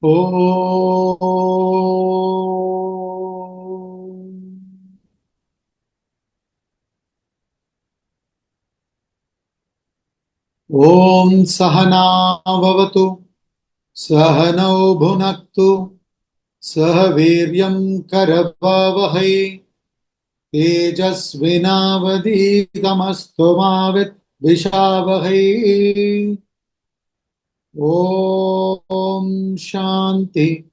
Om. Om Sahana Bhavatu Sahanau Bhunaktu Sahaviryam Karavavahai Tejasvinavadhitamastu Mavit Vishavahai. Om Shanti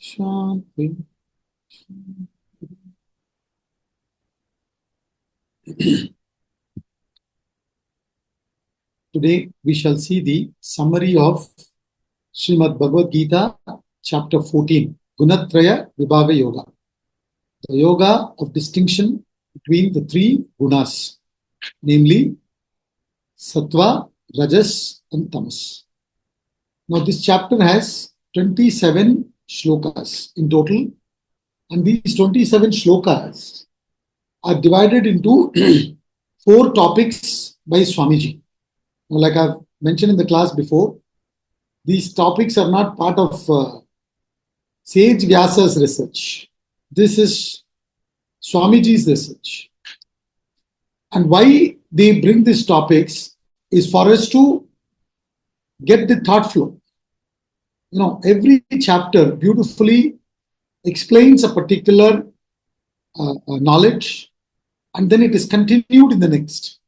Shanti. Today we shall see the summary of Srimad Bhagavad Gita, chapter 14, Gunatraya Vibhaga Yoga, the yoga of distinction between the three gunas, namely Satva, Rajas, and Tamas. Now, this chapter has 27 shlokas in total, and these 27 shlokas are divided into four topics by Swamiji. Now, like I've mentioned in the class before, these topics are not part of Sage Vyasa's research. This is Swamiji's research. And why they bring these topics is for us to get the thought flow. Every chapter beautifully explains a particular knowledge, and then it is continued in the next.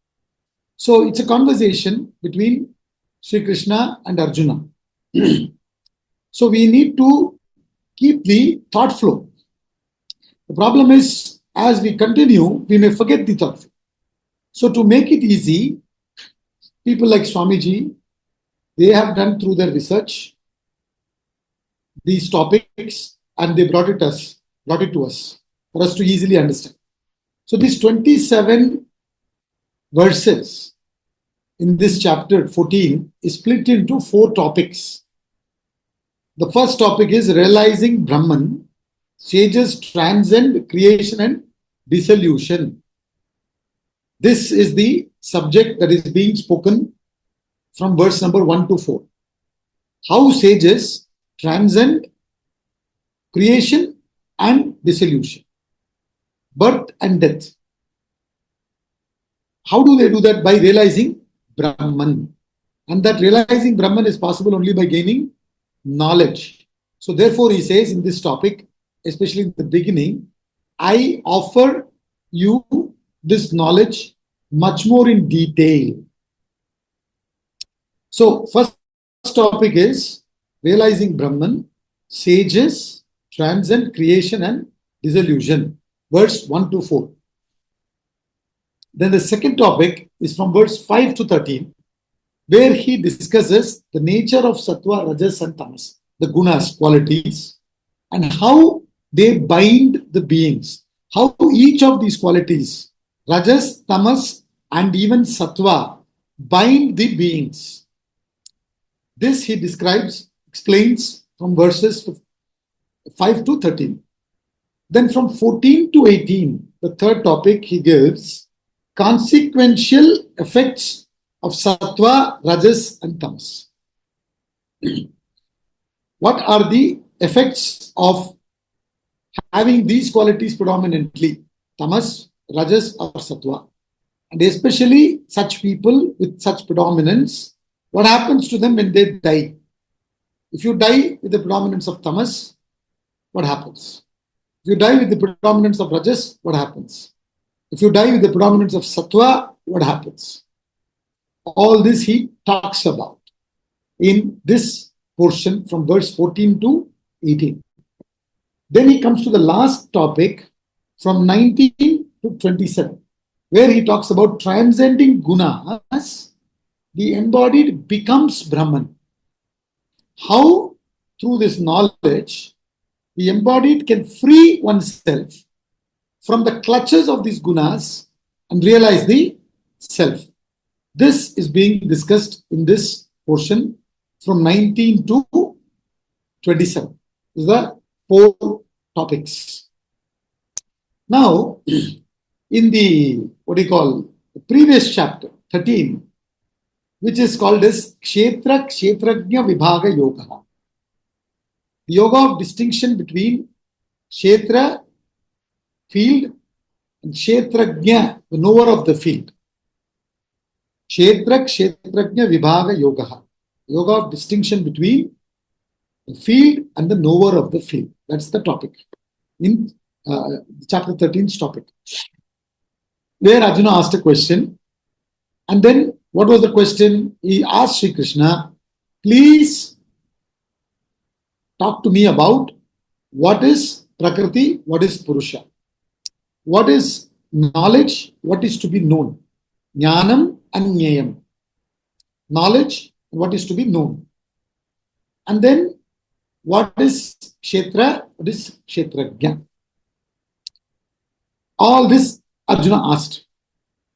So it's a conversation between Sri Krishna and Arjuna. So we need to keep the thought flow. The problem is, as we continue, we may forget the thought flow. So to make it easy, people like Swamiji, they have done through their research these topics, and they brought it to us for us to easily understand. So these 27 verses in this chapter 14 is split into four topics. The first topic is realizing Brahman. Sages transcend creation and dissolution. This is the subject that is being spoken from verse number 1 to 4. How sages transcend creation and dissolution, birth and death. How do they do that? By realizing Brahman. And that realizing Brahman is possible only by gaining knowledge. So therefore he says in this topic, especially in the beginning, I offer you this knowledge much more in detail. So first topic is realizing Brahman, sages transcend creation and dissolution, verse 1 to 4. Then the second topic is from verse 5 to 13, where he discusses the nature of Satva, Rajas, and Tamas, the gunas, qualities, and how they bind the beings. How each of these qualities, Rajas, Tamas, and even Satva, bind the beings. This he explains from verses 5 to 13. Then from 14 to 18, the third topic he gives consequential effects of Satva, Rajas, and Tamas. What are the effects of having these qualities predominantly, Tamas, Rajas, or Satva? And especially such people with such predominance, what happens to them when they die? If you die with the predominance of Tamas, what happens? If you die with the predominance of Rajas, what happens? If you die with the predominance of Satva, what happens? All this he talks about in this portion from verse 14 to 18. Then he comes to the last topic from 19 to 27, where he talks about transcending gunas. The embodied becomes Brahman. How, through this knowledge, the embodied can free oneself from the clutches of these gunas and realize the self. This is being discussed in this portion from 19 to 27. These are four topics. Now, in the previous chapter 13, which is called as Kshetra Kshetrajna Vibhaga Yoga. yoga of distinction between Kshetra, field, and Kshetrajna, the knower of the field. Kshetra, Kshetrajna, Vibhaga, Yoga. Yoga of distinction between the field and the knower of the field. That's the topic in chapter 13's topic. Where Arjuna asked a question, and then what was the question? He asked Sri Krishna, please talk to me about what is Prakriti, what is Purusha, what is knowledge, what is to be known, Jnanam and Jnayam, knowledge, what is to be known, and then what is Kshetra, what is Kshetrajna. All this Arjuna asked,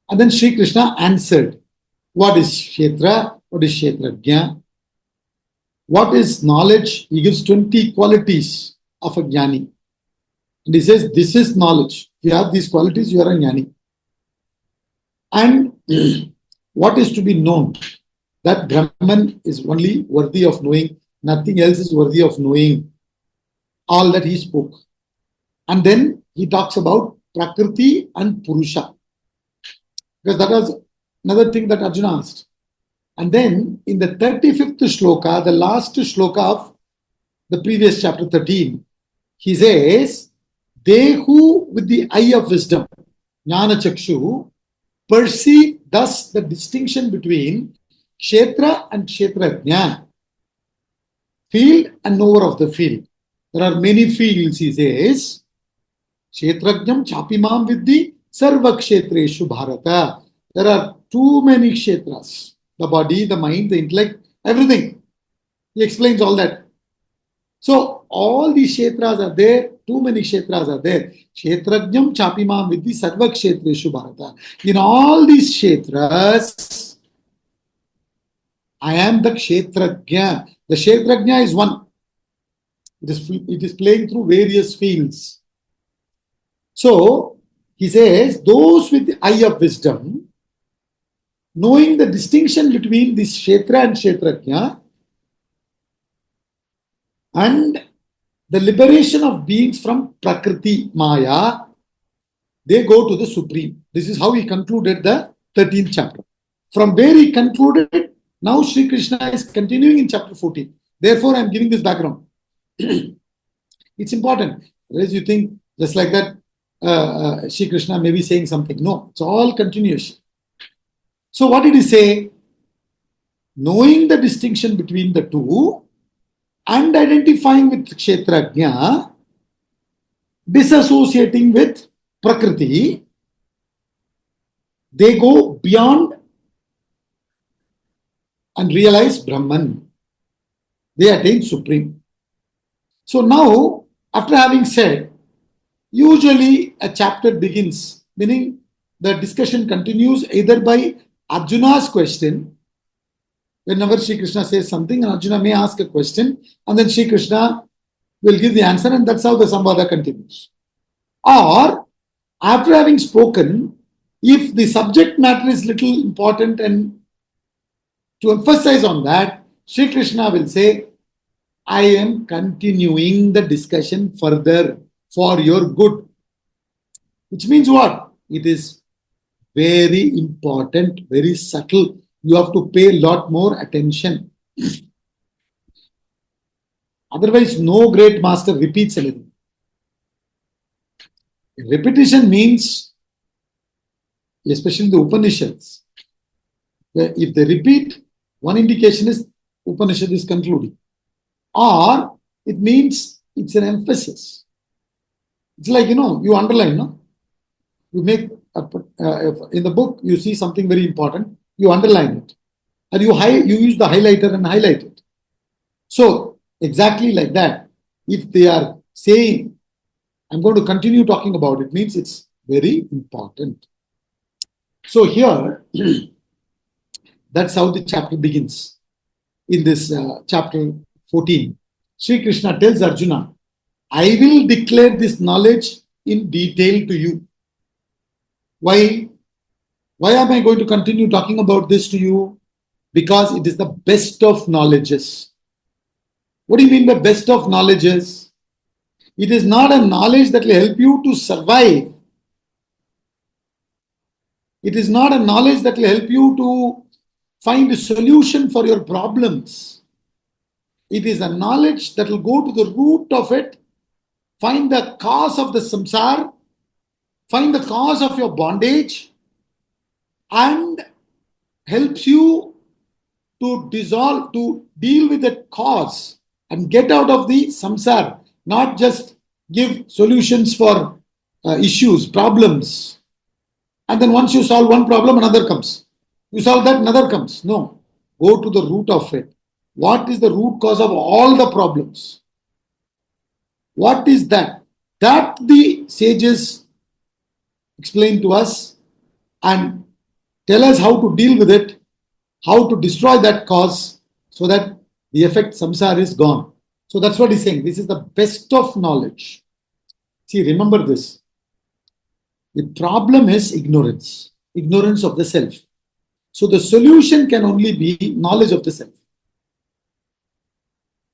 and then Sri Krishna answered, what is Kshetra, what is Kshetrajna, what is knowledge. He gives 20 qualities of a Jnani. And he says, this is knowledge. If you have these qualities, you are a Jnani. And what is to be known? That Brahman is only worthy of knowing. Nothing else is worthy of knowing. All that he spoke. And then he talks about Prakriti and Purusha. Because that was another thing that Arjuna asked. And then in the 35th shloka, the last shloka of the previous chapter 13, he says, they who with the eye of wisdom, Jnana Chakshu, perceive thus the distinction between Kshetra and Kshetrajna, field and knower of the field. There are many fields, he says. Kshetrajnam chapimam vidhi sarva kshetreshu bharata. There are too many kshetras. The body, the mind, the intellect, everything. He explains all that. So, all these kshetras are there. Too many kshetras are there. Kshetrajnam chapimam vidhi sarva kshetreshu bharata. In all these kshetras, I am the kshetrajna. The kshetrajna is one. It is playing through various fields. So, he says, those with the eye of wisdom, knowing the distinction between this Kshetra and Kshetrajna and the liberation of beings from Prakriti, Maya, they go to the Supreme. This is how he concluded the 13th chapter. From where he concluded, now Sri Krishna is continuing in chapter 14. Therefore, I am giving this background. It's important. Otherwise, you think just like that, Sri Krishna may be saying something. No, it's all continuation. So what did he say? Knowing the distinction between the two and identifying with Kshetrajna, disassociating with Prakriti, they go beyond and realize Brahman. They attain Supreme. So now, after having said, usually a chapter begins, meaning the discussion continues either by Arjuna's question. Whenever Sri Krishna says something, Arjuna may ask a question, and then Sri Krishna will give the answer, and that's how the Samvada continues. Or, after having spoken, if the subject matter is little important, and to emphasize on that, Sri Krishna will say, I am continuing the discussion further for your good. Which means what? It is very important, very subtle. You have to pay a lot more attention. Otherwise, no great master repeats anything. Repetition means, especially the Upanishads, if they repeat, one indication is Upanishad is concluding. Or it means it's an emphasis. It's like, you underline, no? You make, in the book, you see something very important, you underline it. And you use the highlighter and highlight it. So, exactly like that, if they are saying, I'm going to continue talking about it, means it's very important. So here, that's how the chapter begins. In this chapter 14, Sri Krishna tells Arjuna, I will declare this knowledge in detail to you. Why? Why am I going to continue talking about this to you? Because it is the best of knowledges. What do you mean by best of knowledges? It is not a knowledge that will help you to survive. It is not a knowledge that will help you to find a solution for your problems. It is a knowledge that will go to the root of it, find the cause of the samsara, find the cause of your bondage, and helps you to dissolve, to deal with the cause and get out of the samsara, not just give solutions for issues, problems. And then once you solve one problem, another comes. You solve that, another comes. No. Go to the root of it. What is the root cause of all the problems? What is that? That the sages explain to us and tell us how to deal with it, how to destroy that cause so that the effect samsara is gone. So that's what he's saying. This is the best of knowledge. See, remember this. The problem is ignorance, ignorance of the self. So the solution can only be knowledge of the self.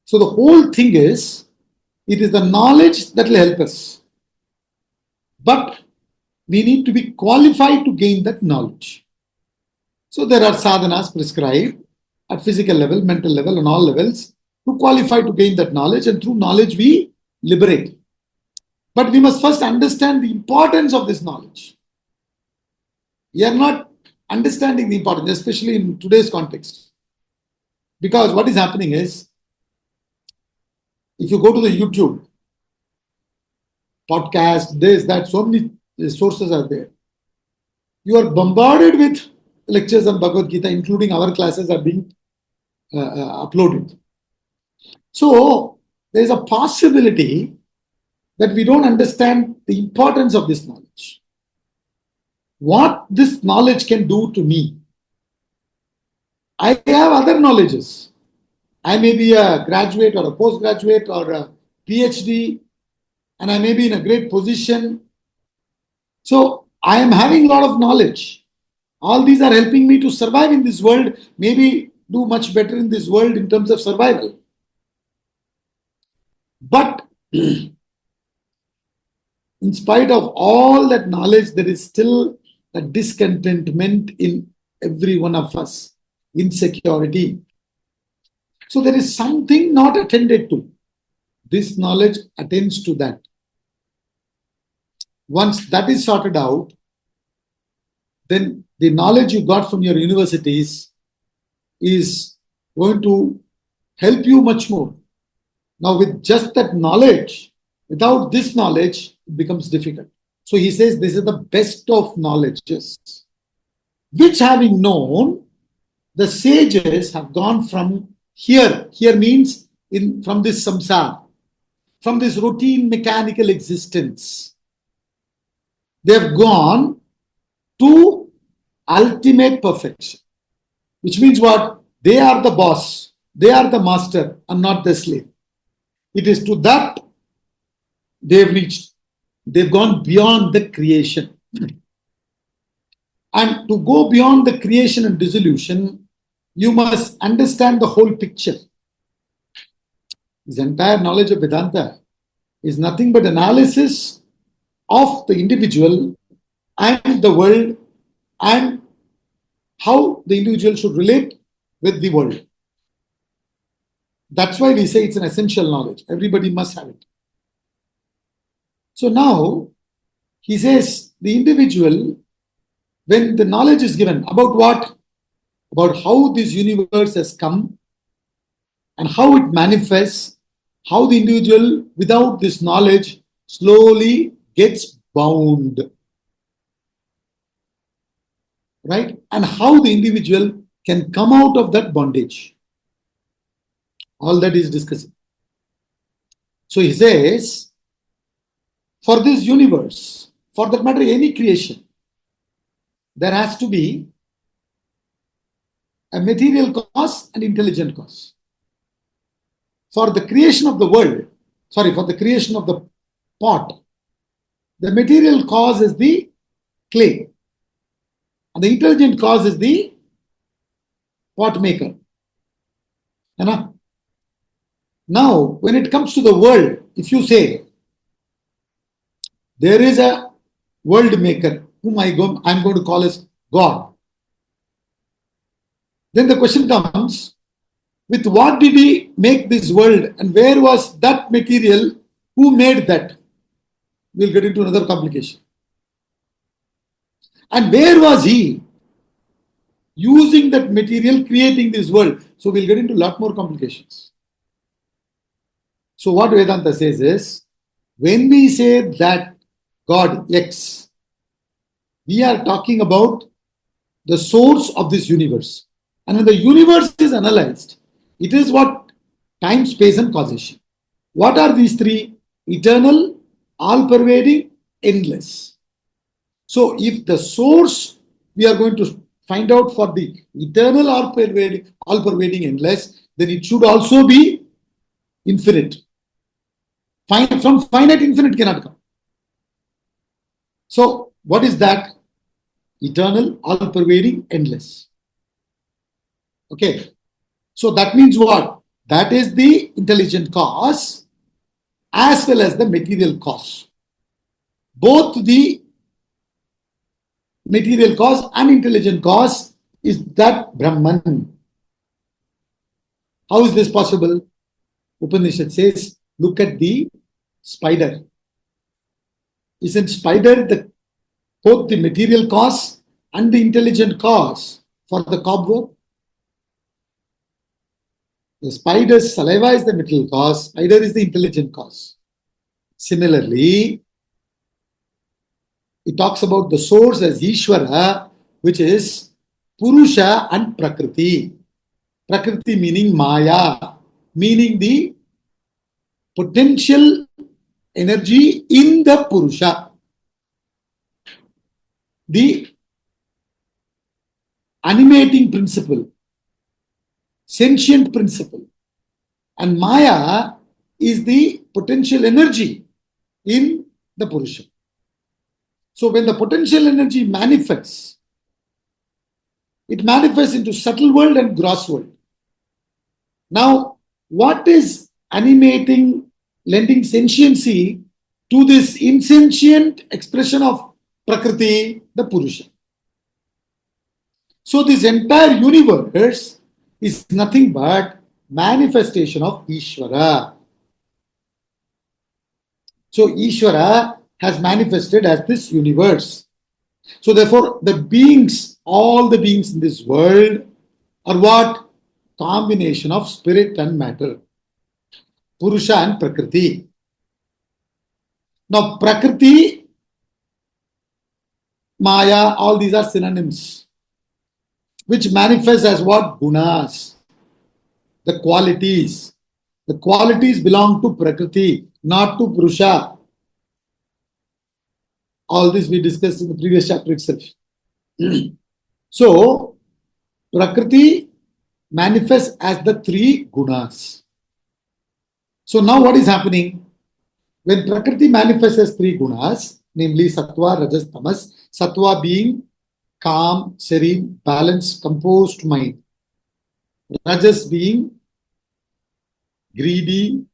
So the whole thing is, it is the knowledge that will help us. But we need to be qualified to gain that knowledge. So there are sadhanas prescribed at physical level, mental level, and all levels to qualify to gain that knowledge, and through knowledge we liberate. But we must first understand the importance of this knowledge. We are not understanding the importance, especially in today's context. Because what is happening is, if you go to the YouTube, podcast, this, that, so many sources are there. You are bombarded with lectures on Bhagavad Gita, including our classes are being uploaded. So there is a possibility that we don't understand the importance of this knowledge. What this knowledge can do to me. I have other knowledges. I may be a graduate or a postgraduate or a PhD, and I may be in a great position. So I am having a lot of knowledge. All these are helping me to survive in this world, maybe do much better in this world in terms of survival. But in spite of all that knowledge, there is still a discontentment in every one of us, insecurity. So there is something not attended to. This knowledge attends to that. Once that is sorted out, then the knowledge you got from your universities is going to help you much more. Now, with just that knowledge, without this knowledge, it becomes difficult. So he says this is the best of knowledges, which having known, the sages have gone from here. Here means from this samsara, from this routine mechanical existence. They have gone to ultimate perfection, which means what? They are the boss, they are the master, and not the slave. It is to that they've reached. They've gone beyond the creation. And to go beyond the creation and dissolution, you must understand the whole picture. This entire knowledge of Vedanta is nothing but analysis of the individual and the world and how the individual should relate with the world. That's why we say it's an essential knowledge. Everybody must have it. So now, he says the individual, when the knowledge is given about what? About how this universe has come and how it manifests, how the individual without this knowledge slowly gets bound. Right? And how the individual can come out of that bondage. All that is discussing. So he says, for this universe, for that matter, any creation, there has to be a material cause and intelligent cause. For the creation of the world, for the creation of the pot, the material cause is the clay, and the intelligent cause is the pot maker. Now, when it comes to the world, if you say there is a world maker whom I'm going to call as God, then the question comes, with what did he make this world and where was that material? Who made that? We'll get into another complication. And where was he using that material, creating this world? So we'll get into a lot more complications. So what Vedanta says is, when we say that God X, we are talking about the source of this universe. And when the universe is analyzed, it is what? Time, space, and causation. What are these three? Eternal, all-pervading, endless. So if the source we are going to find out for the eternal, all-pervading, endless, then it should also be infinite. From finite, infinite cannot come. So what is that? Eternal, all-pervading, endless. Okay. So that means what? That is the intelligent cause as well as the material cause. Both the material cause and intelligent cause is that Brahman. How is this possible? Upanishad says, look at the spider. Isn't spider both the material cause and the intelligent cause for the cobweb? The spider's saliva is the material cause, spider is the intelligent cause. Similarly, it talks about the source as Ishvara, which is Purusha and Prakriti. Prakriti meaning Maya, meaning the potential energy in the Purusha. The animating principle, sentient principle. And Maya is the potential energy in the Purusha. So when the potential energy manifests, it manifests into subtle world and gross world. Now, what is animating, lending sentiency to this insentient expression of Prakriti, the Purusha? So this entire universe is nothing but manifestation of Ishvara. So Ishvara has manifested as this universe. So therefore, the beings, all the beings in this world are what? Combination of spirit and matter. Purusha and Prakriti. Now Prakriti, Maya, all these are synonyms, which manifest as what? Gunas. The qualities. The qualities belong to Prakriti, not to Purusha. All this we discussed in the previous chapter itself. So, Prakriti manifests as the three gunas. So now what is happening? When Prakriti manifests as three gunas, namely Satva, Rajas, Tamas, Satva being calm, serene, balanced, composed mind. Rajas being greedy,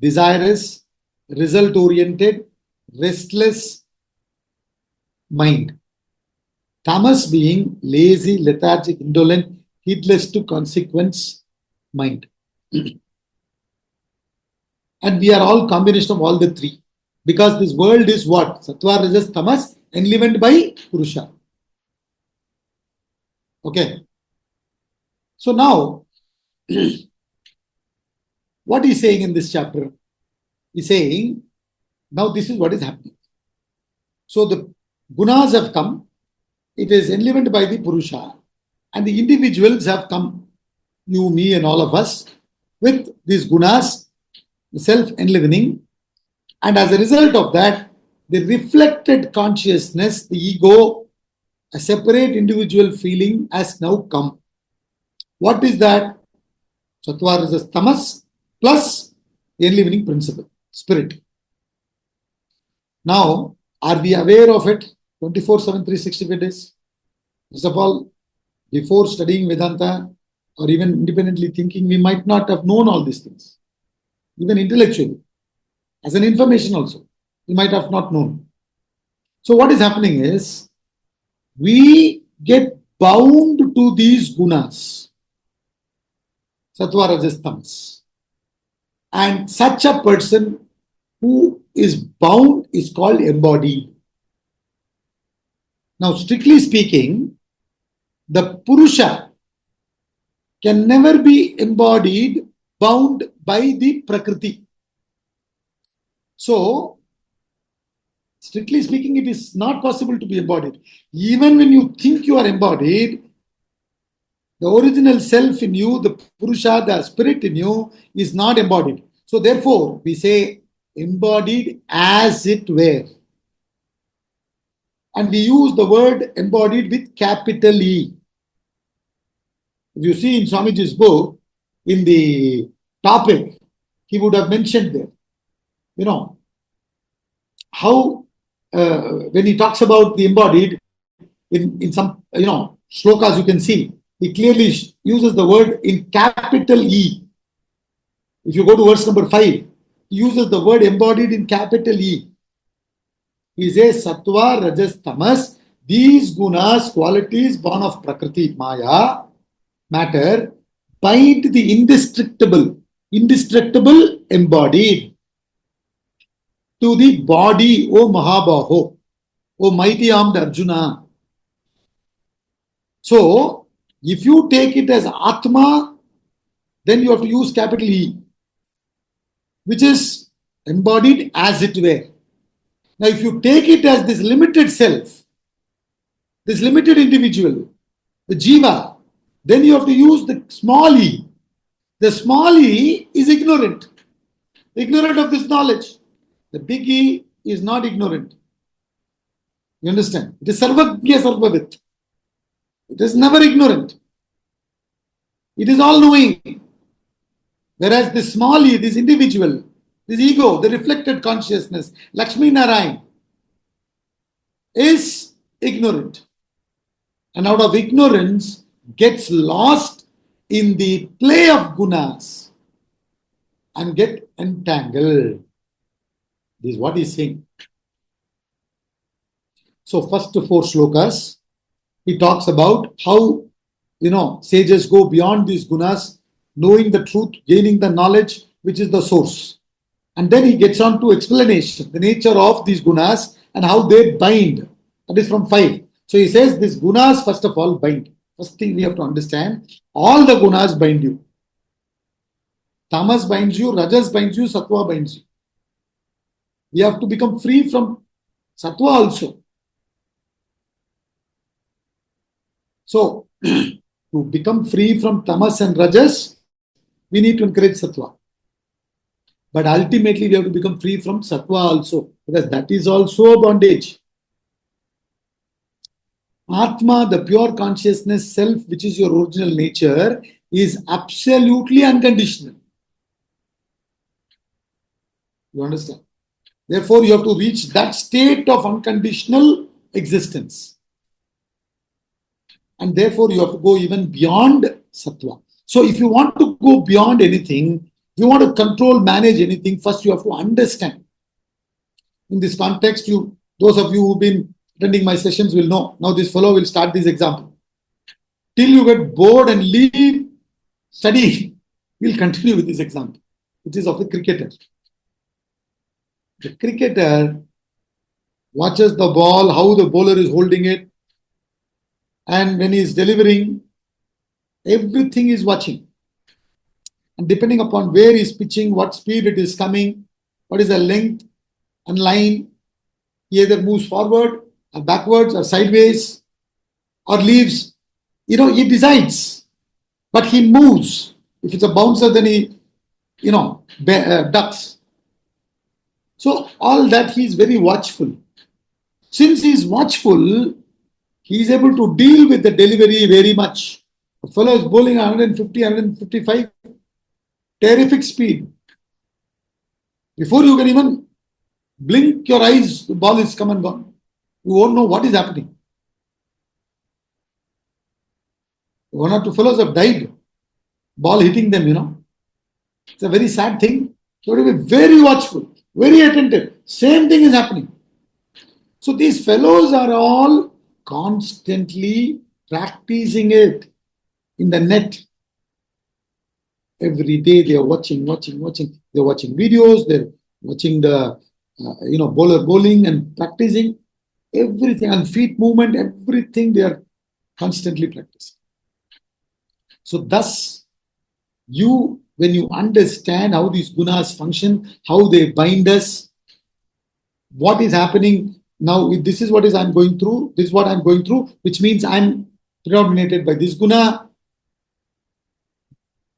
desirous, result-oriented, restless mind. Tamas being lazy, lethargic, indolent, heedless to consequence mind. And we are all combination of all the three. Because this world is what? Sattva, Rajas, Tamas, enlivened by Purusha. Okay. So now, what he's saying in this chapter? He's saying, now this is what is happening. So the gunas have come, it is enlivened by the Purusha, and the individuals have come, you, me, and all of us, with these gunas, the self-enlivening, and as a result of that, the reflected consciousness, the ego, a separate individual feeling has now come. What is that? Sattva, Rajas, Tamas plus the enlivening principle, spirit. Now, are we aware of it 24/7, 365 days? First of all, before studying Vedanta or even independently thinking, we might not have known all these things. even intellectually, as an information also. You might have not known. So what is happening is, we get bound to these gunas, Satva, Rajas, Tamas. And such a person who is bound is called embodied. Now, strictly speaking, the Purusha can never be embodied, bound by the Prakriti. So, strictly speaking, it is not possible to be embodied. Even when you think you are embodied, the original self in you, the Purusha, the spirit in you, is not embodied. So, therefore, we say embodied as it were. And we use the word embodied with capital E. If you see in Swamiji's book, in the topic, he would have mentioned there, how when he talks about the embodied, in some, shlokas you can see, he clearly uses the word in capital E. If you go to verse number 5, he uses the word embodied in capital E. He says, Satva, Rajas, Tamas, these gunas, qualities born of Prakriti, Maya, matter, bind the indestructible embodied to the body, O Mahabaho, O mighty armed Arjuna. So, if you take it as Atma, then you have to use capital E, which is embodied as it were. Now, if you take it as this limited self, this limited individual, the Jiva, then you have to use the small e. The small e is ignorant of this knowledge. The big E is not ignorant. You understand? It is Sarvagya Sarvavit. It is never ignorant. It is all knowing. Whereas this small E, this individual, this ego, the reflected consciousness, Lakshmi Narayan, is ignorant. And out of ignorance gets lost in the play of gunas and get entangled. This is what he's saying. So first 4 shlokas, he talks about how, sages go beyond these gunas, knowing the truth, gaining the knowledge, which is the source. And then he gets on to explanation, the nature of these gunas and how they bind. That is from 5. So he says these gunas, first of all, bind. First thing we have to understand, all the gunas bind you. Tamas binds you, Rajas binds you, Satva binds you. We have to become free from Satva also. So, to become free from Tamas and Rajas, we need to encourage Satva. But ultimately, we have to become free from Satva also, because that is also a bondage. Atma, the pure consciousness self, which is your original nature, is absolutely unconditional. You understand? Therefore, you have to reach that state of unconditional existence. And therefore, you have to go even beyond Satva. So, if you want to go beyond anything, if you want to control, manage anything, first you have to understand. In this context, those of you who've been attending my sessions will know. Now this fellow will start this example. Till you get bored and leave studying, we'll continue with this example, which is of the cricketer. The cricketer watches the ball, how the bowler is holding it, and when he is delivering, everything is watching. And depending upon where he is pitching, what speed it is coming, what is the length and line, he either moves forward or backwards or sideways or leaves. He decides, but he moves. If it's a bouncer, then he, ducks. So all that he is very watchful. Since he is watchful, he is able to deal with the delivery very much. The fellow is bowling 150, 155, terrific speed. Before you can even blink your eyes, the ball is come and gone. You won't know what is happening. 1 or 2 fellows have died, ball hitting them, It's a very sad thing. You have to be very watchful, very attentive. Same thing is happening. So these fellows are all constantly practicing it in the net. Every day they are watching. They're watching videos, they're watching the bowling and practicing everything, and feet movement, everything they are constantly practicing. So thus, when you understand how these gunas function, how they bind us, what is happening now, this is what is I'm going through, this is what I'm going through, which means I'm predominated by this guna.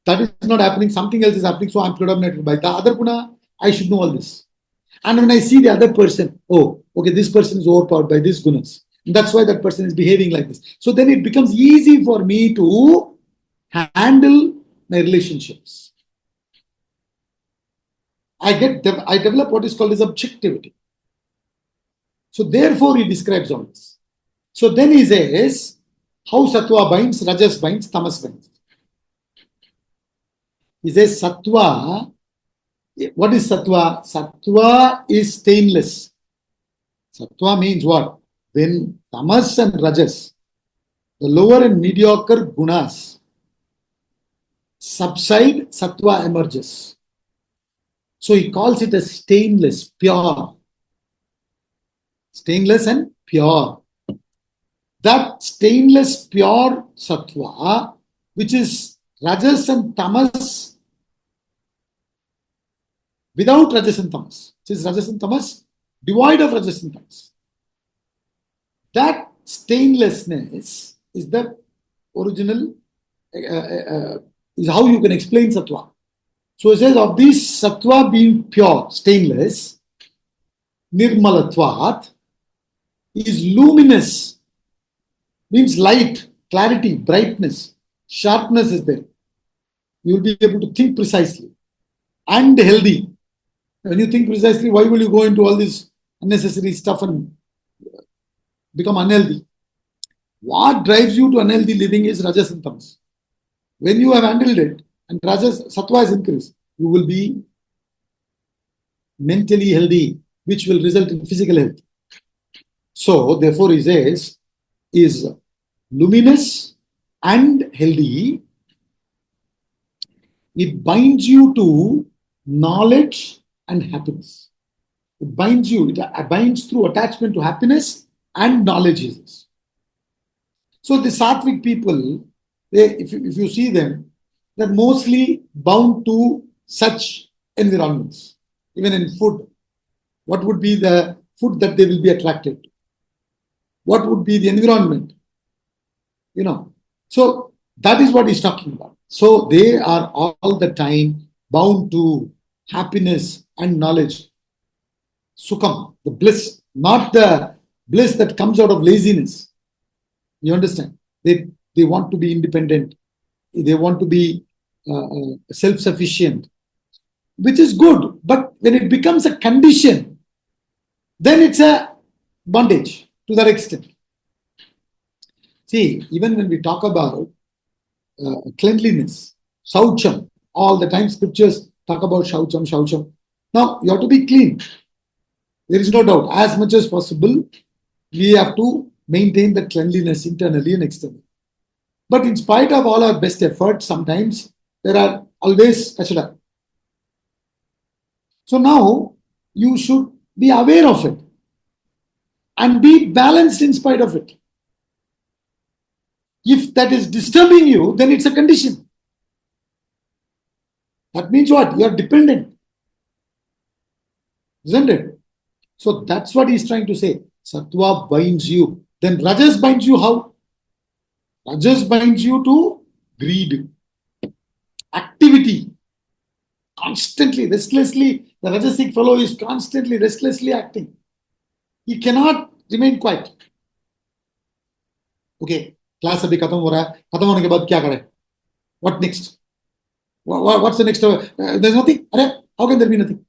That is not happening, something else is happening, so I'm predominated by the other guna. I should know all this. And when I see the other person, oh, okay, this person is overpowered by these gunas. And that's why that person is behaving like this. So then it becomes easy for me to handle my relationships. I develop what is called as objectivity. So therefore he describes all this. So then he says, how Satva binds, Rajas binds, Tamas binds. He says Satva, what is Satva? Satva is stainless. Satva means what? When Tamas and Rajas, the lower and mediocre gunas, subside, Satva emerges. So he calls it as stainless, pure. Stainless and pure. That stainless, pure Satva, which is Rajas and Tamas, without Rajas and Tamas, which is Rajas and Tamas, devoid of Rajas and Tamas. That stainlessness is the original, is how you can explain Satva. So it says of this Satva being pure, stainless, Nirmalatvat, is luminous, means light, clarity, brightness, sharpness is there. You will be able to think precisely and healthy. When you think precisely, why will you go into all this unnecessary stuff and become unhealthy? What drives you to unhealthy living is Rajas and Tamas. When you have handled it and Rajas, Satva is increased, you will be mentally healthy, which will result in physical health. So, therefore, he says, is luminous and healthy. It binds you to knowledge and happiness. It binds you, it binds through attachment to happiness and knowledge. So the Sattvic people, if you see them, they're mostly bound to such environments. Even in food, what would be the food that they will be attracted to? What would be the environment? So that is what he's talking about. So they are all the time bound to happiness and knowledge. Sukham, the bliss, not the bliss that comes out of laziness. You understand? They want to be independent. They want to be self-sufficient, which is good. But when it becomes a condition, then it's a bondage to that extent. See, even when we talk about cleanliness, shaucham, all the time scriptures talk about shaucham. Now, you have to be clean. There is no doubt. As much as possible, we have to maintain the cleanliness internally and externally. But in spite of all our best efforts, sometimes there are always kachara. So now, you should be aware of it and be balanced in spite of it. If that is disturbing you, then it's a condition. That means what? You are dependent. Isn't it? So that's what he's trying to say. Satva binds you. Then Rajas binds you how? Rajas binds you to greed, activity, constantly, restlessly. The Rajasic fellow is constantly, restlessly acting. He cannot remain quiet. Okay, class abhi khatam ho raha hai. Khatam hone ke baad kya kare? What next? What's the next? There's nothing. How can there be nothing?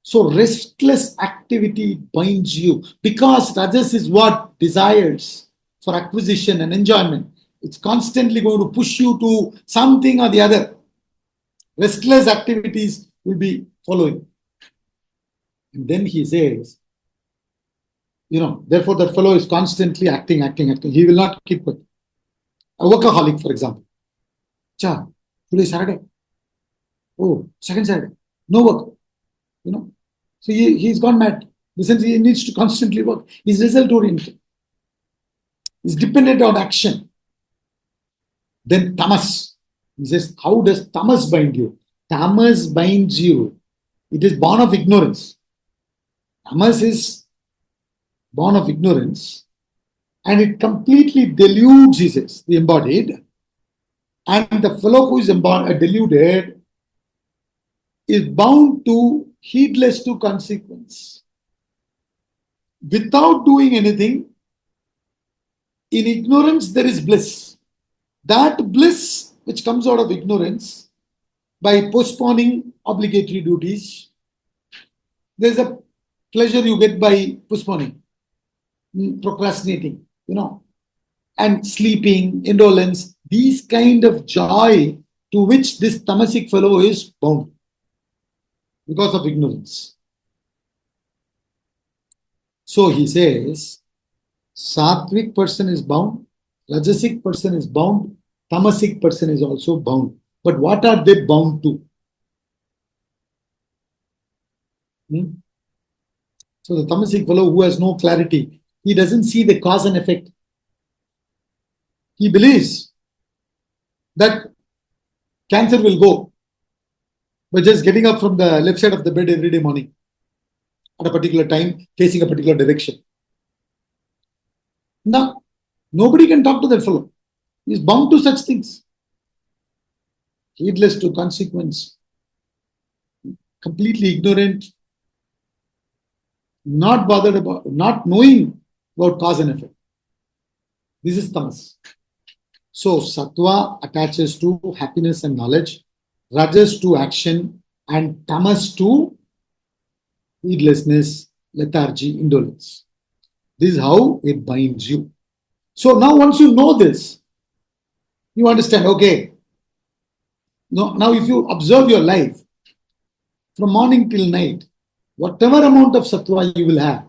So restless activity binds you because Rajas is what? Desires for acquisition and enjoyment. It's constantly going to push you to something or the other. Restless activities will be following. And then he says, therefore that fellow is constantly acting. He will not keep quiet. A workaholic, for example. Today is Saturday. Oh, second Saturday. No work. So he's gone mad. In the sense he needs to constantly work. He's result oriented. He's dependent on action. Then tamas. He says, how does tamas bind you? Tamas binds you. It is born of ignorance. Tamas is born of ignorance, and it completely deludes, he says, the embodied. And the fellow who is deluded is bound to, heedless to consequence. Without doing anything, in ignorance there is bliss. That bliss which comes out of ignorance, by postponing obligatory duties, there's a pleasure you get by postponing, procrastinating, and sleeping, indolence, these kind of joy to which this tamasic fellow is bound because of ignorance. So he says, Sattvic person is bound, Rajasic person is bound, Tamasic person is also bound. But what are they bound to? So the Tamasic fellow who has no clarity, he doesn't see the cause and effect. He believes that cancer will go by just getting up from the left side of the bed every day morning at a particular time, facing a particular direction. Now, nobody can talk to that fellow. He is bound to such things. Heedless to consequence, completely ignorant, not bothered about, not knowing about cause and effect. This is tamas. So Satva attaches to happiness and knowledge, Rajas to action, and Tamas to heedlessness, lethargy, indolence. This is how it binds you. So now once you know this, you understand, okay, now if you observe your life from morning till night, whatever amount of Satva you will have,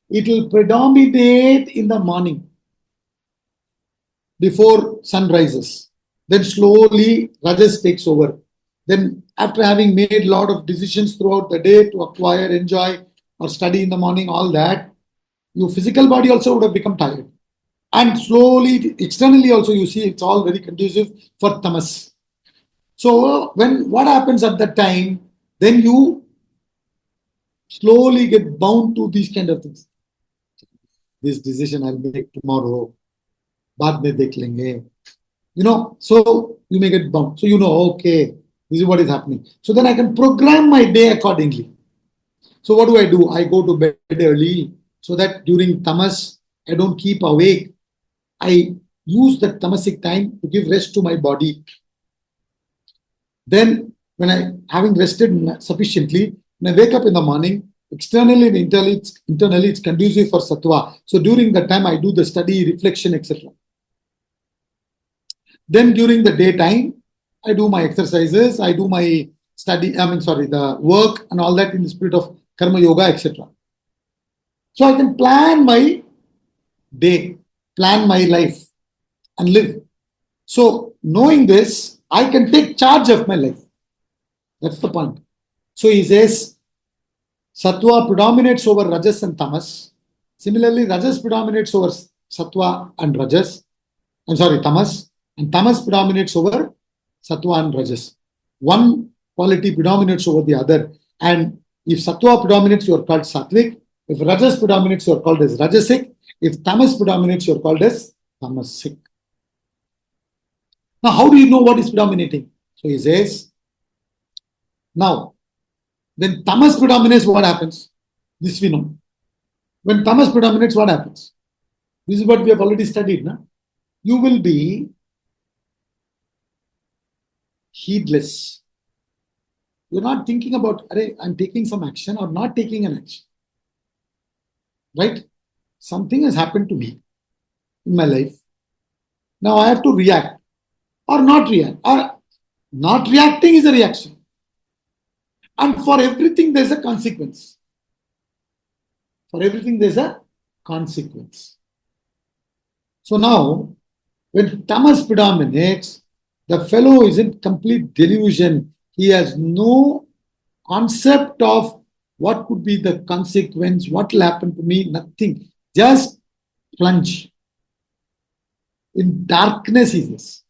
it will predominate in the morning before sun rises. Then slowly Rajas takes over. Then after having made a lot of decisions throughout the day to acquire, enjoy, or study in the morning, all that, your physical body also would have become tired. And slowly, externally also you see it's all very conducive for tamas. So what happens at that time, then you slowly get bound to these kind of things. This decision I'll make tomorrow. Baad mein dekh lenge. So you may get bound. So okay, this is what is happening. So then I can program my day accordingly. So what do? I go to bed early so that during tamas, I don't keep awake. I use the tamasic time to give rest to my body. Then when having rested sufficiently, when I wake up in the morning, externally and internally it's conducive for Satva. So during that time, I do the study, reflection, etc. Then during the daytime, I do my exercises, I do my the work and all that in the spirit of karma yoga, etc. So I can plan my day, plan my life and live. So knowing this, I can take charge of my life. That's the point. So he says, Satva predominates over Rajas and Tamas. Similarly, Rajas predominates over Satva and Tamas. And Tamas predominates over Satva and Rajas. One quality predominates over the other. And if Satva predominates, you are called Sattvic. If Rajas predominates, you are called as Rajasic. If Tamas predominates, you are called as Tamasic. Now, how do you know what is predominating? So he says, now, when Tamas predominates, what happens? This we know. When Tamas predominates, what happens? This is what we have already studied. No? You will be heedless. You're not thinking about, I'm taking some action or not taking an action. Right? Something has happened to me in my life. Now I have to react or not react. Or Not reacting is a reaction. And for everything, there's a consequence. For everything, there's a consequence. So now, when tamas predominates, the fellow is in complete delusion. He has no concept of what could be the consequence, what will happen to me, nothing. Just plunge. In darkness, he is.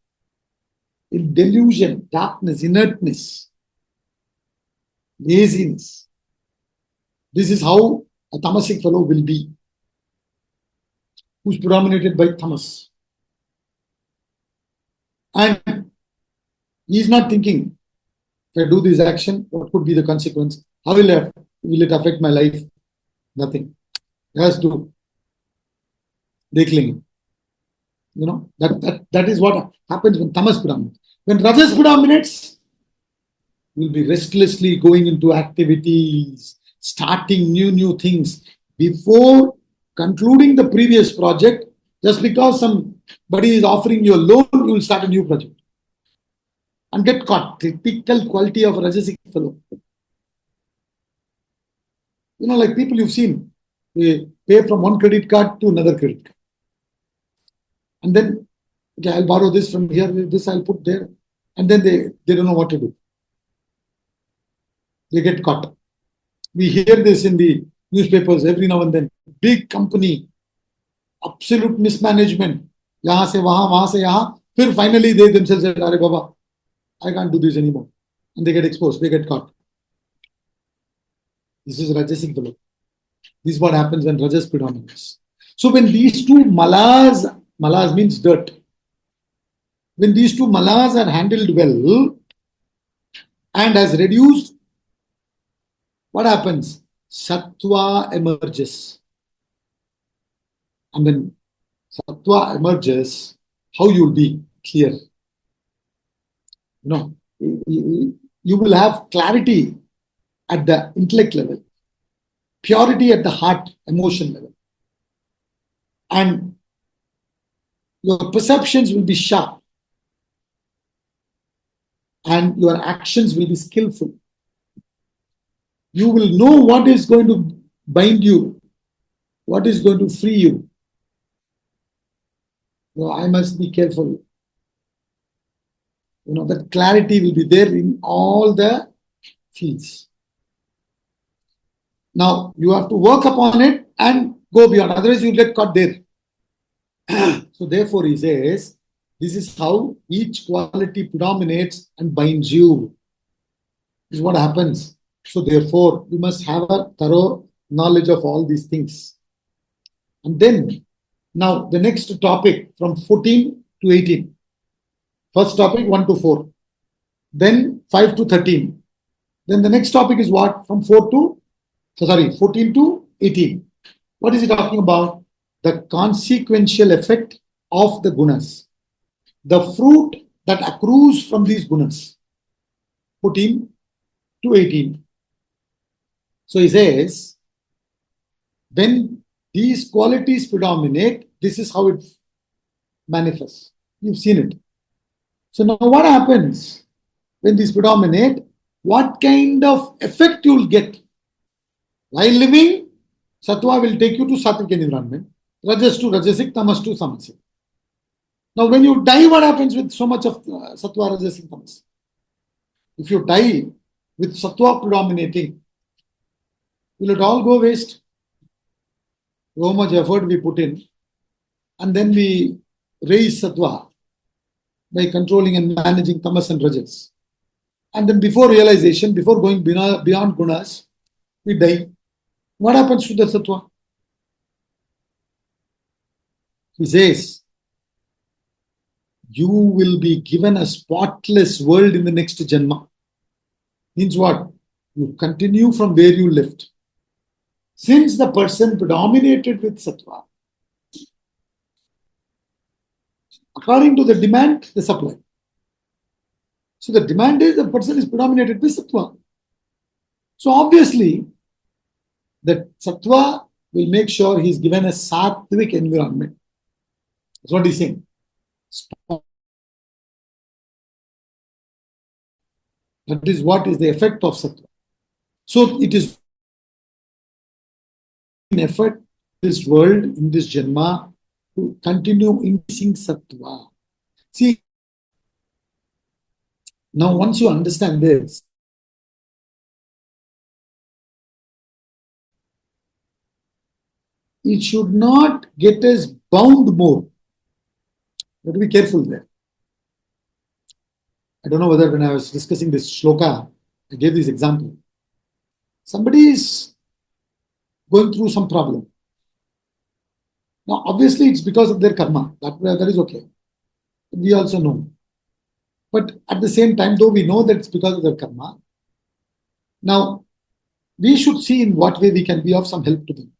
In delusion, darkness, inertness, laziness. This is how a tamasic fellow will be, who's predominated by tamas. And he is not thinking, if I do this action, what could be the consequence? How will it affect my life? Nothing. He has to decline. That is what happens when tamas predominates. When rajas predominates, you'll be restlessly going into activities, starting new things. Before concluding the previous project, just because somebody is offering you a loan, you will start a new project and get caught. Typical quality of a rajasic fellow. Like people you've seen, they pay from one credit card to another credit card. And then, okay, I'll borrow this from here, this I'll put there. And then they don't know what to do. They get caught. We hear this in the newspapers every now and then. Big company, absolute mismanagement. Yahan se wahan se yahan. Then finally they themselves said, Are Baba, I can't do this anymore. And they get exposed, they get caught. This is Rajasic fellow. This is what happens when Rajas predominates. So when these two malas means dirt. When these two malas are handled well and has reduced, what happens? Satva emerges. And when Satva emerges, how you will be clear. You will have clarity at the intellect level, purity at the heart, emotion level. And your perceptions will be sharp. And your actions will be skillful. You will know what is going to bind you, what is going to free you. I must be careful. That clarity will be there in all the fields. Now, you have to work upon it and go beyond. Otherwise, you get caught there. So, therefore, he says, this is how each quality predominates and binds you. This is what happens. So, therefore, you must have a thorough knowledge of all these things. And then, now, the next topic from 14 to 18. First topic, 1 to 4. Then 5 to 13. Then the next topic is what? From 14 to 18. What is he talking about? The consequential effect of the gunas. The fruit that accrues from these gunas. 14 to 18. So he says, when these qualities predominate, this is how it manifests. You've seen it. So now what happens when these predominate? What kind of effect you'll get? While living, Satva will take you to Sattvic environment, Rajas to Rajasic, Tamas to Samasic. Now when you die, what happens with so much of Satva, Rajasic, Tamas? If you die with Satva predominating, will it all go waste? So much effort we put in, and then we raise Satva by controlling and managing Tamas and Rajas. And then before realization, before going beyond gunas, we die. What happens to the Satva? He says, you will be given a spotless world in the next Janma. Means what? You continue from where you left. Since the person predominated with Satva, according to the demand, the supply. So the demand is the person is predominated with Satva. So obviously, the Satva will make sure he is given a Sattvic environment. That's what he's saying. That is what is the effect of Sattva. So it is an effort in this world, in this Janma, to continue increasing Sattva. See, now once you understand this, it should not get us bound more. You have to be careful there. I don't know whether when I was discussing this shloka, I gave this example. Somebody is going through some problem. Now, obviously, it's because of their karma. That is okay. We also know. But at the same time, though we know that it's because of their karma, now we should see in what way we can be of some help to them.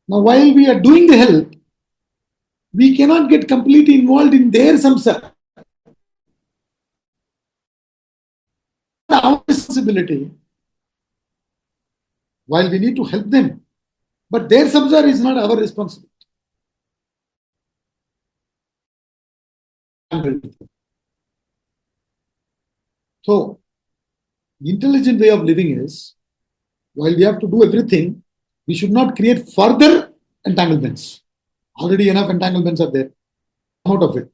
Now, while we are doing the help, we cannot get completely involved in their samsara. Our responsibility, while we need to help them, but their samsara is not our responsibility. So, the intelligent way of living is, while we have to do everything, we should not create further entanglements. Already enough entanglements are there. Come out of it.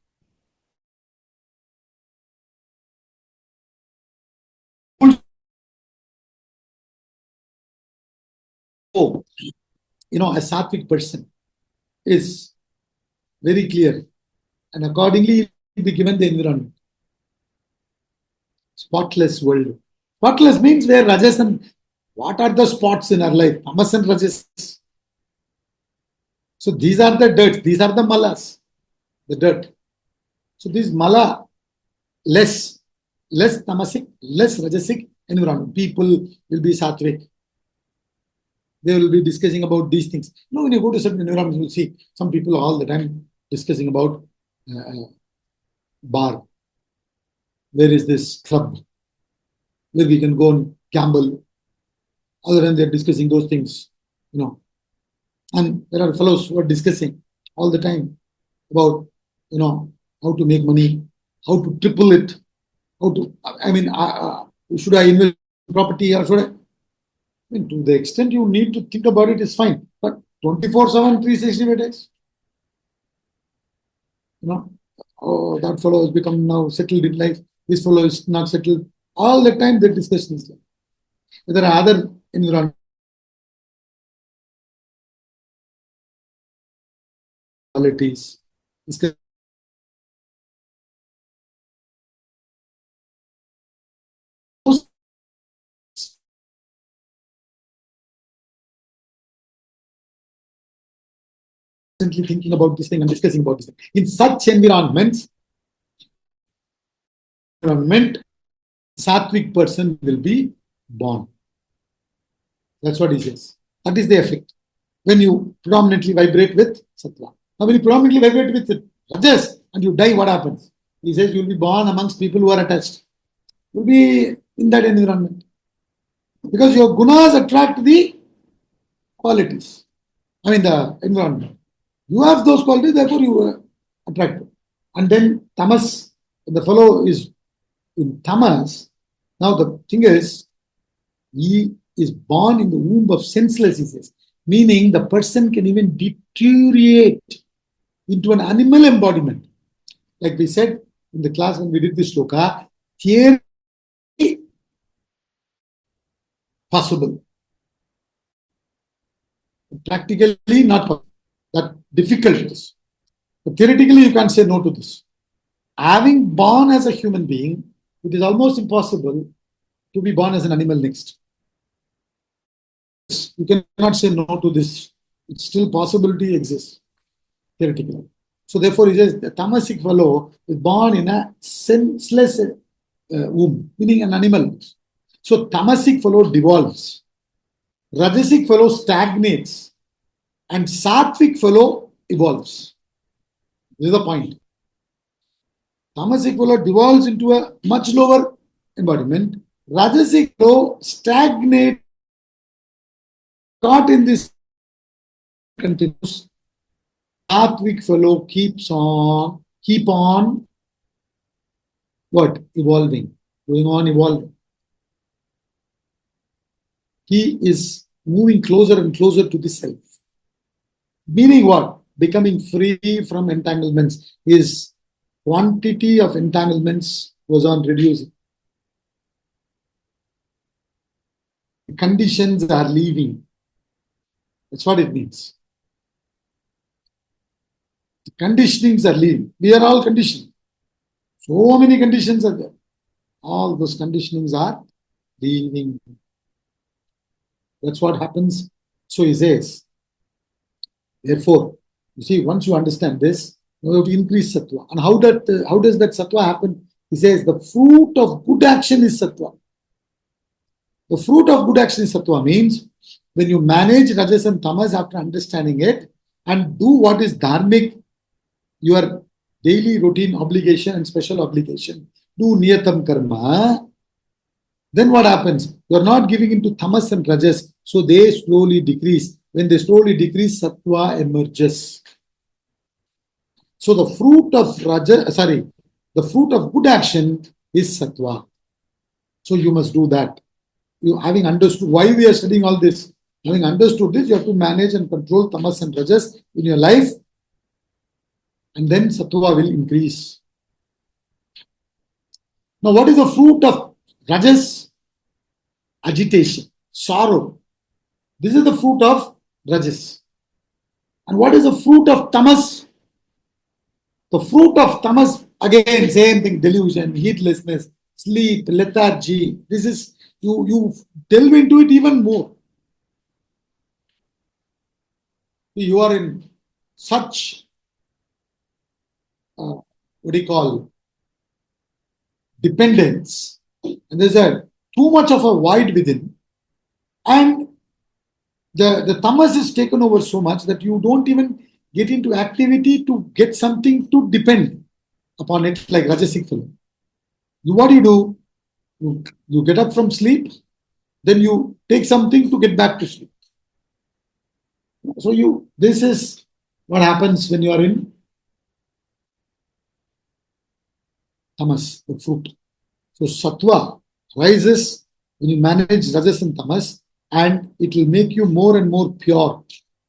So, a sattvic person is very clear, and accordingly be given the environment. Spotless world. Spotless means where rajas and what are the spots in our life? Tamas and rajas. So these are the dirt. These are the malas, the dirt. So this mala, less tamasic, less rajasic environment. People will be sattvic. They will be discussing about these things. When you go to certain environments, you will see some people all the time discussing about bar. Where is this club where we can go and gamble? Other than they're discussing those things, And there are fellows who are discussing all the time about, how to make money, how to triple it, should I invest in property or should I? To the extent you need to think about it is fine, but 24/7, 365 days, that fellow has become now settled in life. This fellow is not settled. All the time they discuss this. There are other environmental qualities. Thinking about this thing and discussing about this thing. In such environment, sattvic person will be born. That's what he says. That is the effect. When you predominantly vibrate with Sattva. Now, when you predominantly vibrate with Rajas and you die, what happens? He says you'll be born amongst people who are attached. You'll be in that environment. Because your gunas attract the qualities. The environment. You have those qualities, therefore you are attracted. And then Tamas, the fellow is in Tamas. Now the thing is, he is born in the womb of senseless, he says. Meaning the person can even deteriorate into an animal embodiment. Like we said in the class when we did this shloka, theory possible. Practically not possible. That difficult it is. But theoretically, you can't say no to this. Having born as a human being, it is almost impossible to be born as an animal next. You cannot say no to this. It's still possibility exists, theoretically. So therefore, he says the tamasic fellow is born in a senseless womb, meaning an animal. So tamasic fellow devolves. Rajasic fellow stagnates. And sattvic fellow evolves. This is the point. Tamasic fellow devolves into a much lower embodiment. Rajasic fellow stagnates, caught in this continues. Sattvic fellow keep on what? Evolving, going on evolving. He is moving closer and closer to the self. Meaning what? Becoming free from entanglements. His quantity of entanglements was on reducing. Conditions are leaving. That's what it means. The conditionings are leaving. We are all conditioned. So many conditions are there. All those conditionings are leaving. That's what happens. So he says, therefore, you see, once you understand this, you have to increase Satva. And how does that Satva happen? He says the fruit of good action is Satva. The fruit of good action is Satva means when you manage Rajas and Tamas after understanding it and do what is dharmic, your daily routine obligation and special obligation, do niyatam karma, then what happens? You are not giving into Tamas and Rajas, so they slowly decrease. When they slowly decrease, Satva emerges. So the fruit of the fruit of good action is Satva. So you must do that. You having understood why we are studying all this, having understood this, you have to manage and control Tamas and Rajas in your life, and then Satva will increase. Now, what is the fruit of Rajas? Agitation, sorrow. This is the fruit of Rajas. And what is the fruit of Tamas? The fruit of Tamas, again, same thing, delusion, heedlessness, sleep, lethargy. This is, you delve into it even more. You are in such, dependence, and there's too much of a void within, and the tamas is taken over so much that you don't even get into activity to get something to depend upon it, like Rajasic film. What do? You get up from sleep, then you take something to get back to sleep. So this is what happens when you are in tamas, the fruit. So Satva rises when you manage Rajas and Tamas, and it will make you more and more pure.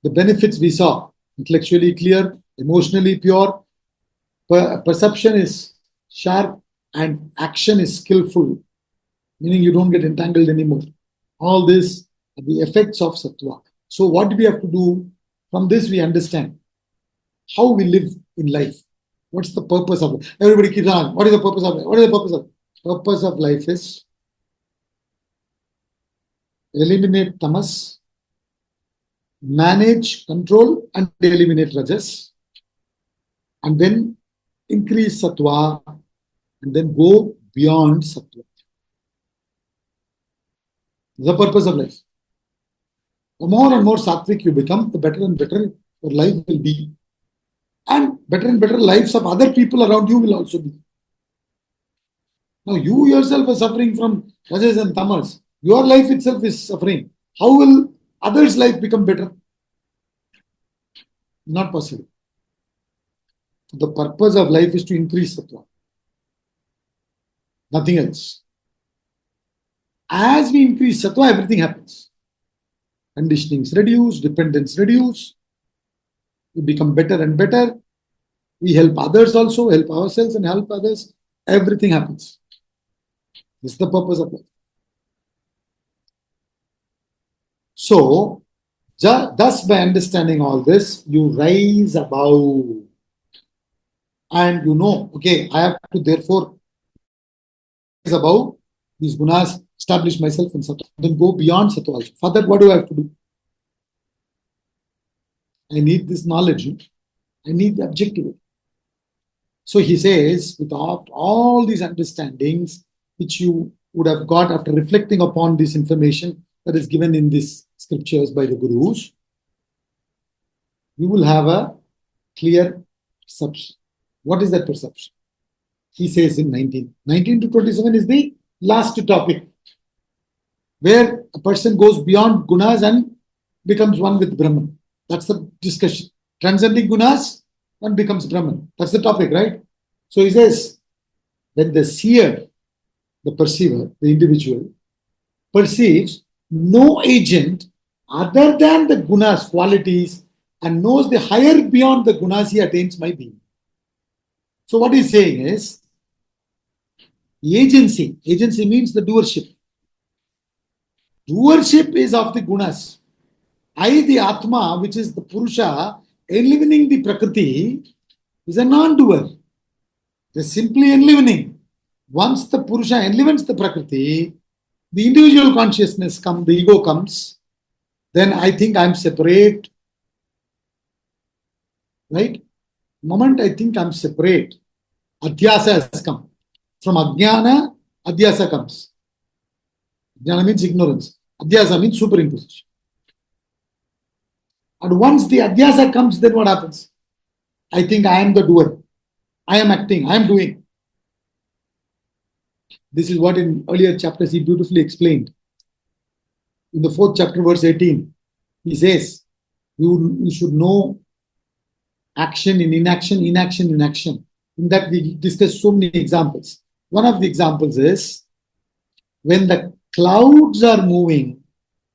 The benefits we saw, intellectually clear, emotionally pure, perception is sharp, and action is skillful, meaning you don't get entangled anymore. All this are the effects of Satva. So what do we have to do? From this we understand how we live in life. What's the purpose of it? Everybody keeps on. What is the purpose of it? What is the purpose of it? Purpose of life is eliminate tamas, manage, control, and eliminate rajas, and then increase Satva, and then go beyond Satva. The purpose of life. The more and more sattvic you become, the better and better your life will be. And better lives of other people around you will also be. Now you yourself are suffering from rajas and tamas. Your life itself is suffering. How will others' life become better? Not possible. The purpose of life is to increase Satva. Nothing else. As we increase Satva, everything happens. Conditionings reduce, dependence reduce. We become better and better. We help others also, help ourselves and help others. Everything happens. This is the purpose of life. So, thus by understanding all this, you rise above. And you know, okay, I have to therefore rise above these gunas, establish myself in Satva, then go beyond Satva also. For that, what do I have to do? I need this knowledge. I need the objectivity. So he says, without all these understandings, which you would have got after reflecting upon this information that is given in these scriptures by the Gurus, you will have a clear perception. What is that perception? He says in 19 to 27 is the last topic, where a person goes beyond gunas and becomes one with Brahman. That's the discussion. Transcending gunas, one becomes Brahman. That's the topic, right? So he says, when the seer, the perceiver, the individual, perceives no agent other than the gunas, qualities, and knows the higher beyond the gunas he attains my being. So what he's saying is, agency means the doership. Doership is of the gunas. I, the Atma, which is the Purusha, enlivening the Prakriti, is a non-doer. They're simply enlivening. Once the Purusha enlivens the Prakriti, the individual consciousness comes, the ego comes, then I think I'm separate. Right? The moment I think I'm separate, Adhyasa has come. From Ajnana, Adhyasa comes. Jnana means ignorance. Adhyasa means superimposition. And once the Adhyasa comes, then what happens? I think I am the doer. I am acting. I am doing. This is what in earlier chapters he beautifully explained. In the 4th chapter, verse 18, he says, you should know action in inaction, inaction in action. In that we discussed so many examples. One of the examples is, when the clouds are moving,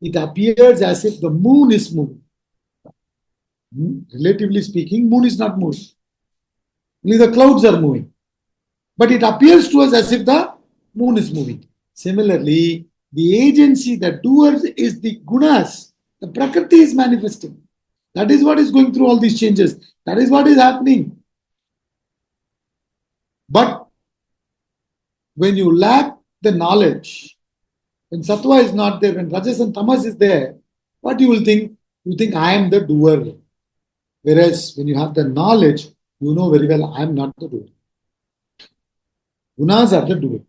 it appears as if the moon is moving. Relatively speaking, moon is not moving. Only the clouds are moving. But it appears to us as if the moon is moving. Similarly, the agency, the doers, is the gunas. The Prakriti is manifesting. That is what is going through all these changes. That is what is happening. But when you lack the knowledge, when Satva is not there, when Rajas and Tamas is there, what you will think? You think I am the doer. Whereas when you have the knowledge, you know very well I am not the doer. Gunas are the doer.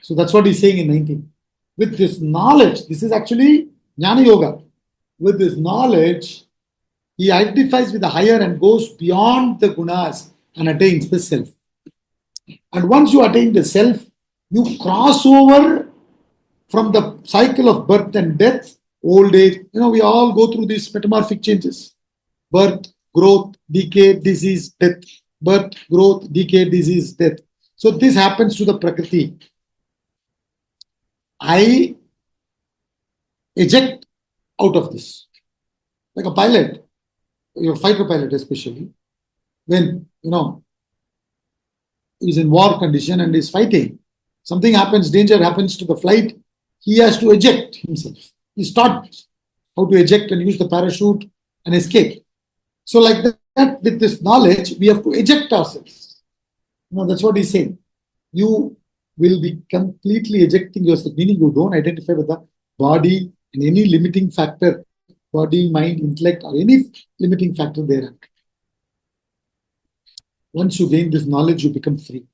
So that's what he's saying in 19. With this knowledge, this is actually Jnana Yoga. With this knowledge, he identifies with the higher and goes beyond the gunas and attains the self. And once you attain the self, you cross over from the cycle of birth and death, old age. We all go through these metamorphic changes. Birth, growth, decay, disease, death. Birth, growth, decay, disease, death. So this happens to the Prakriti. I eject out of this. Like a pilot, your fighter pilot especially, when, he's in war condition and is fighting, something happens, danger happens to the flight, he has to eject himself. He's taught how to eject and use the parachute and escape. So like that, with this knowledge, we have to eject ourselves. That's what he's saying. You will be completely ejecting yourself, meaning you don't identify with the body and any limiting factor, body, mind, intellect, or any limiting factor there. Once you gain this knowledge, you become free.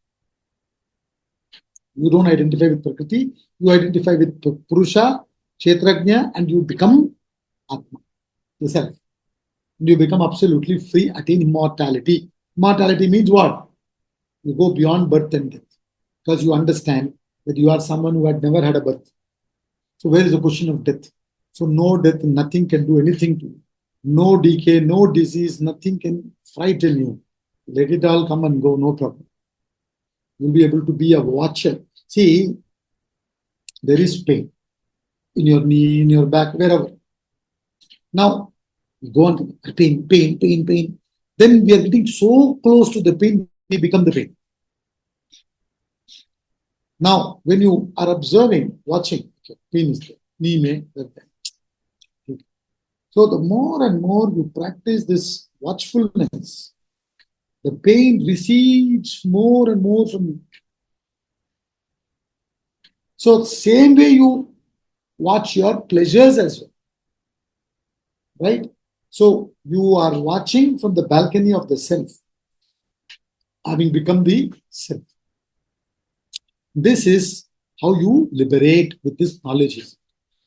You don't identify with Prakriti, you identify with Purusha, Kshetrajna, and you become Atma, the self. And you become absolutely free, attain immortality. Immortality means what? You go beyond birth and death. Because you understand that you are someone who had never had a birth. So where is the question of death? So no death, nothing can do anything to you. No decay, no disease, nothing can frighten you. Let it all come and go, no problem. You'll be able to be a watcher. See, there is pain in your knee, in your back, wherever. Now, you go on to pain. Then we are getting so close to the pain, we become the pain. Now, when you are observing, watching, pain is there, knee may, there. So the more and more you practice this watchfulness, the pain recedes more and more from you. So same way you watch your pleasures as well. Right? So you are watching from the balcony of the self, having become the self. This is how you liberate with this knowledge.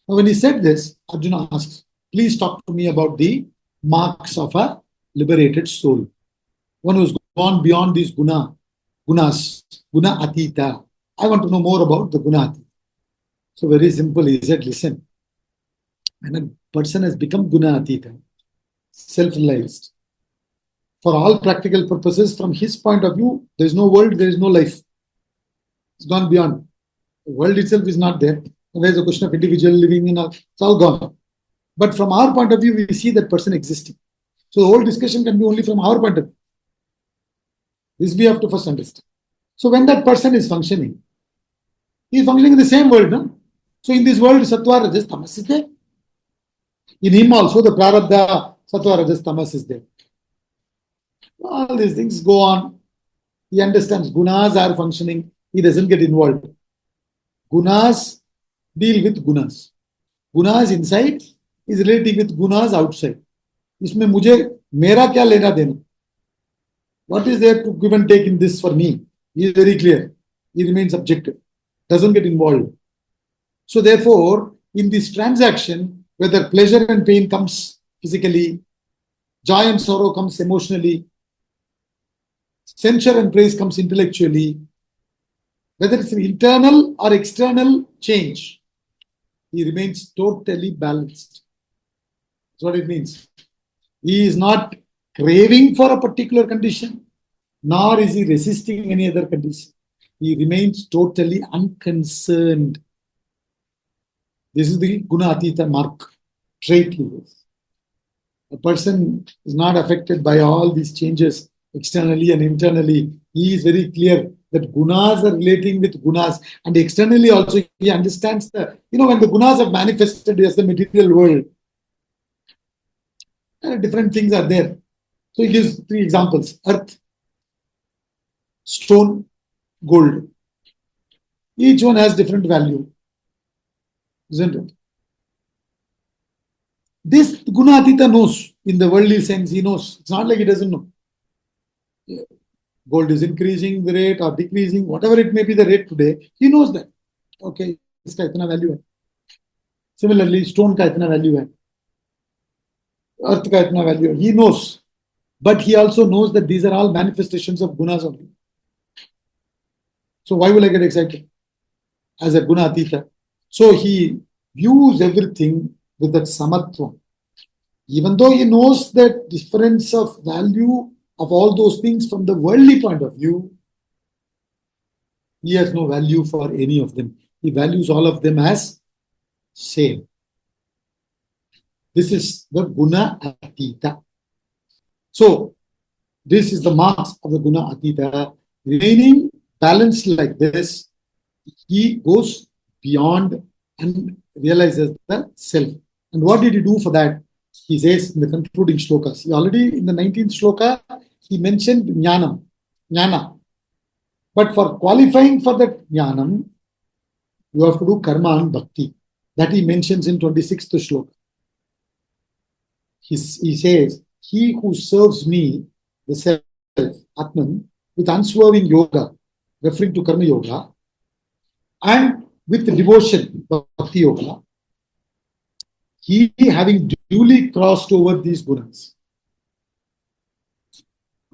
Now when he said this, Arjuna asks, please talk to me about the marks of a liberated soul. One who's gone beyond these gunas, guna atita. I want to know more about the guna atita. So very simple, he said, listen, when a person has become guna atita, self-realized, for all practical purposes, from his point of view, there is no world, there is no life. It's gone beyond. The world itself is not there. There's a question of individual living in all. It's all gone. But from our point of view, we see that person existing. So the whole discussion can be only from our point of view. This we have to first understand. So when that person is functioning, he is functioning in the same world, no? So in this world, Satva, Rajas, Tamas is there. In him also, the Prarabdha, Satva, Rajas, Tamas is there. All these things go on. He understands gunas are functioning. He doesn't get involved. Gunas deal with gunas. Gunas inside is relating with gunas outside. इसमें मुझे मेरा क्या लेना देना? What is there to give and take in this for me? He is very clear. He remains objective. Doesn't get involved. So therefore, in this transaction, whether pleasure and pain comes physically, joy and sorrow comes emotionally, censure and praise comes intellectually, whether it's an internal or external change, he remains totally balanced. That's what it means. He is not craving for a particular condition, nor is he resisting any other condition. He remains totally unconcerned. This is the guna atita mark, trait he has. A person is not affected by all these changes externally and internally. He is very clear that gunas are relating with gunas, and externally also he understands the, when the gunas have manifested as the material world, different things are there. So he gives 3 examples: earth, stone, gold. Each one has different value, isn't it? This guna atita knows. In the worldly sense, he knows. It's not like he doesn't know. Gold is increasing the rate or decreasing, whatever it may be the rate today, he knows that. Okay, iska itna value hai. Similarly, stone ka itna value hai. Earth ka itna value hai. He knows. But he also knows that these are all manifestations of gunas only. So why will I get excited? As a guna atita. So he views everything with that samatva. Even though he knows the difference of value of all those things from the worldly point of view, he has no value for any of them. He values all of them as same. This is the guna atita. So this is the marks of the guna atita. Remaining balanced like this, he goes beyond and realizes the self. And what did he do for that? He says in the concluding shlokas. He already in the 19th shloka, he mentioned jnana. But for qualifying for that jnanam, you have to do karma and bhakti. That he mentions in 26th shloka. He says, he who serves me, the self, Atman, with unswerving yoga, referring to karma yoga, and with devotion, bhakti yoga, he having duly crossed over these gunas.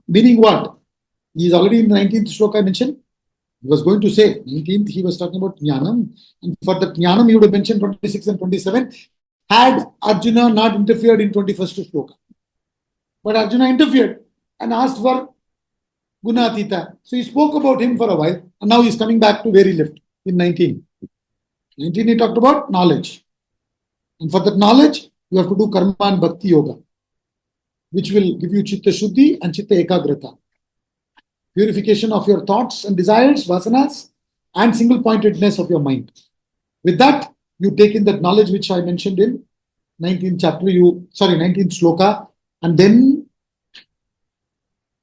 Meaning what? He is already in the 19th shloka I mentioned. He was going to say, 19th, he was talking about jnanam. And for that jnanam, he would have mentioned 26 and 27, had Arjuna not interfered in 21st shloka. But Arjuna interfered and asked for guna atita. So he spoke about him for a while, and now he's coming back to where he left in 19. 19, he talked about knowledge. And for that knowledge, you have to do karma and bhakti yoga, which will give you chitta shuddhi and chitta ekagrata. Purification of your thoughts and desires, vasanas, and single pointedness of your mind. With that, you take in that knowledge which I mentioned in 19th chapter, 19th shloka, and then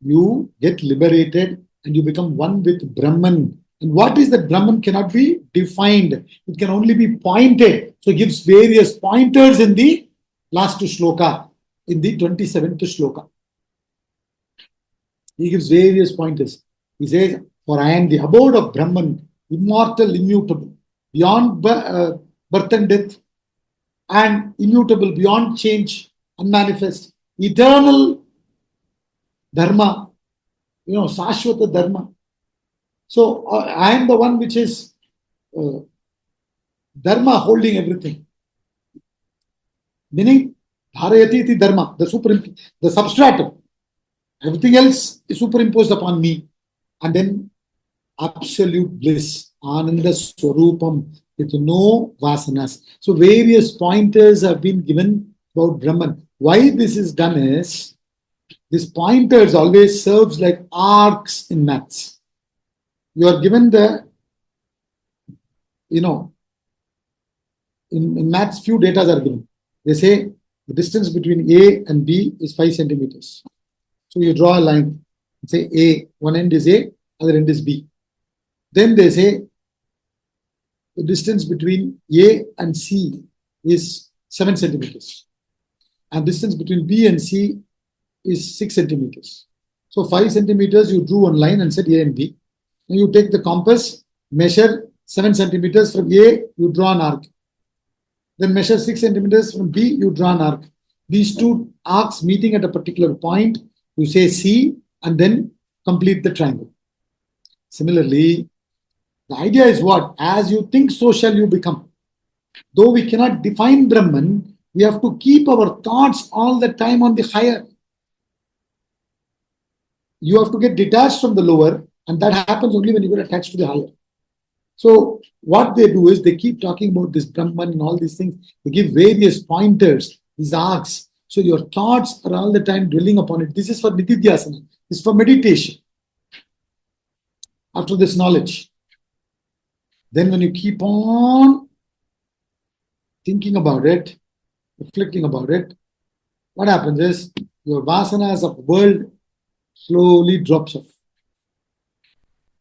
you get liberated and you become one with Brahman. And what is that Brahman cannot be defined. It can only be pointed. So he gives various pointers in the last shloka, in the 27th shloka. He gives various pointers. He says, for I am the abode of Brahman, immortal, immutable, beyond birth and death, and immutable, beyond change, unmanifest, eternal dharma, Sashvata dharma. So I am the one which is dharma holding everything. Meaning, dharayati iti dharma, the substratum. Everything else is superimposed upon me. And then absolute bliss. Ananda Swarupam, with no vasanas. So various pointers have been given about Brahman. Why this is done is, this pointers always serves like arcs in maths. You are given the, in maths, few data are given. They say the distance between A and B is 5 centimeters. So you draw a line and say A, one end is A, other end is B. Then they say the distance between A and C is 7 centimeters. And distance between B and C is 6 centimeters. So 5 centimeters, you drew one line and said A and B. Now you take the compass, measure 7 centimeters from A, you draw an arc. Then measure 6 centimeters from B, you draw an arc. These two arcs meeting at a particular point, you say C, and then complete the triangle. Similarly, the idea is what? As you think, so shall you become. Though we cannot define Brahman, we have to keep our thoughts all the time on the higher. You have to get detached from the lower, and that happens only when you get attached to the higher. So what they do is they keep talking about this Brahman and all these things. They give various pointers, these arcs. So your thoughts are all the time dwelling upon it. This is for nididhyasana. This is for meditation. After this knowledge, then when you keep on thinking about it, reflecting about it, what happens is your vasanas of the world slowly drops off.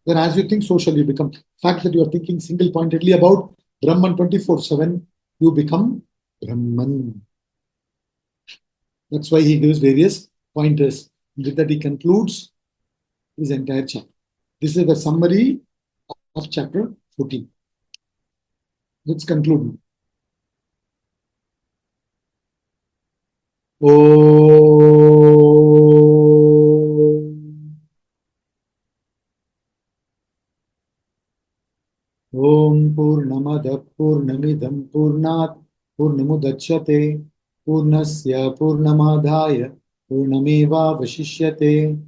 Then as you think, so shall you become. The fact that you are thinking single-pointedly about Brahman 24/7, you become Brahman. That's why he gives various pointers. With that he concludes his entire chapter. This is the summary of chapter 14. Let's conclude. Om Purnamada Purnamidam Purnat Purnamudachyate Purnasya Purnamadhaya Purnameva Vashishyate.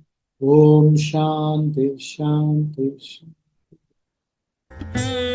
Om Shanti Shanti Shanti.